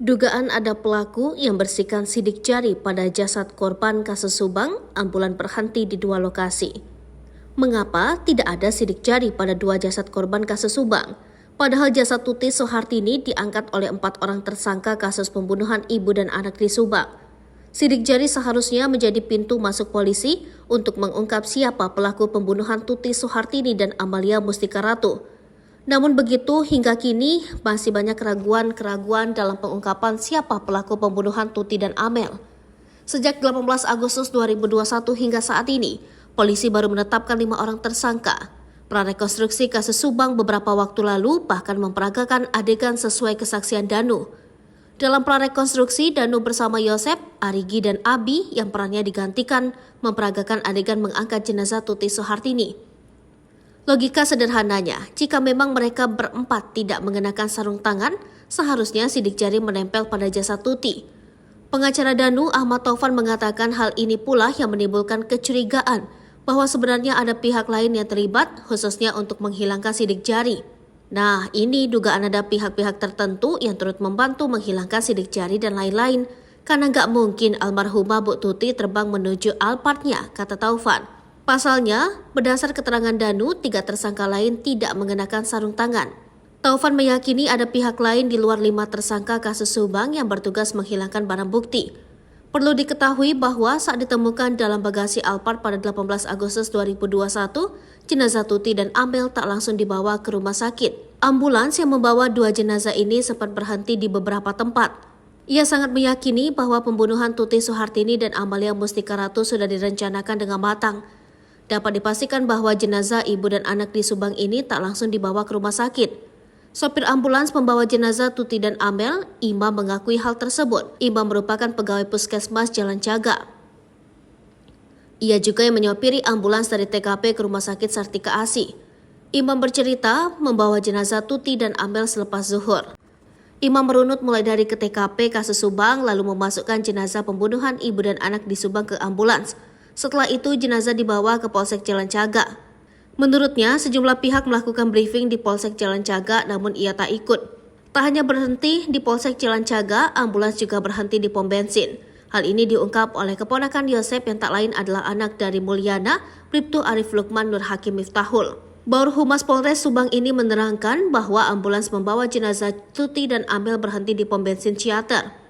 Dugaan ada pelaku yang bersihkan sidik jari pada jasad korban kasus Subang, ambulan berhenti di dua lokasi. Mengapa tidak ada sidik jari pada dua jasad korban kasus Subang? Padahal jasad Tuti Soehartini diangkat oleh 4 orang tersangka kasus pembunuhan ibu dan anak di Subang. Sidik jari seharusnya menjadi pintu masuk polisi untuk mengungkap siapa pelaku pembunuhan Tuti Soehartini dan Amalia Mustika Ratu. Namun begitu, hingga kini masih banyak keraguan-keraguan dalam pengungkapan siapa pelaku pembunuhan Tuti dan Amel. Sejak 18 Agustus 2021 hingga saat ini, polisi baru menetapkan 5 orang tersangka. Prarekonstruksi kasus Subang beberapa waktu lalu bahkan memperagakan adegan sesuai kesaksian Danu. Dalam prarekonstruksi, Danu bersama Yosep, Arigi, dan Abi yang perannya digantikan memperagakan adegan mengangkat jenazah Tuti Soehartini. Logika sederhananya, jika memang mereka berempat tidak mengenakan sarung tangan, seharusnya sidik jari menempel pada jasad Tuti. Pengacara Danu, Ahmad Taufan, mengatakan hal ini pula yang menimbulkan kecurigaan bahwa sebenarnya ada pihak lain yang terlibat, khususnya untuk menghilangkan sidik jari. Nah, ini dugaan ada pihak-pihak tertentu yang turut membantu menghilangkan sidik jari dan lain-lain, karena nggak mungkin almarhumah Bu Tuti terbang menuju Alphardnya, kata Taufan. Pasalnya, berdasar keterangan Danu, 3 tersangka lain tidak mengenakan sarung tangan. Taufan meyakini ada pihak lain di luar 5 tersangka kasus Subang yang bertugas menghilangkan barang bukti. Perlu diketahui bahwa saat ditemukan dalam bagasi Alphard pada 18 Agustus 2021, jenazah Tuti dan Amel tak langsung dibawa ke rumah sakit. Ambulans yang membawa 2 jenazah ini sempat berhenti di beberapa tempat. Ia sangat meyakini bahwa pembunuhan Tuti Soehartini dan Amalia Mustika Ratu sudah direncanakan dengan matang. Dapat dipastikan bahwa jenazah ibu dan anak di Subang ini tak langsung dibawa ke rumah sakit. Sopir ambulans pembawa jenazah Tuti dan Amel, Imam, mengakui hal tersebut. Imam merupakan pegawai puskesmas Jalan Caga. Ia juga yang menyopiri ambulans dari TKP ke Rumah Sakit Sartika Asi. Imam bercerita membawa jenazah Tuti dan Amel selepas zuhur. Imam merunut mulai dari ke TKP kasus Subang lalu memasukkan jenazah pembunuhan ibu dan anak di Subang ke ambulans. Setelah itu jenazah dibawa ke Polsek Jalan Caga. Menurutnya sejumlah pihak melakukan briefing di Polsek Jalan Caga namun ia tak ikut. Tak hanya berhenti di Polsek Jalan Caga, ambulans juga berhenti di pom bensin. Hal ini diungkap oleh keponakan Yosep yang tak lain adalah anak dari Mulyana, Bribtu Arif Lukman Nur Hakim Miftahul. Baur Humas Polres Subang ini menerangkan bahwa ambulans membawa jenazah Tuti dan Amel berhenti di pom bensin Ciater.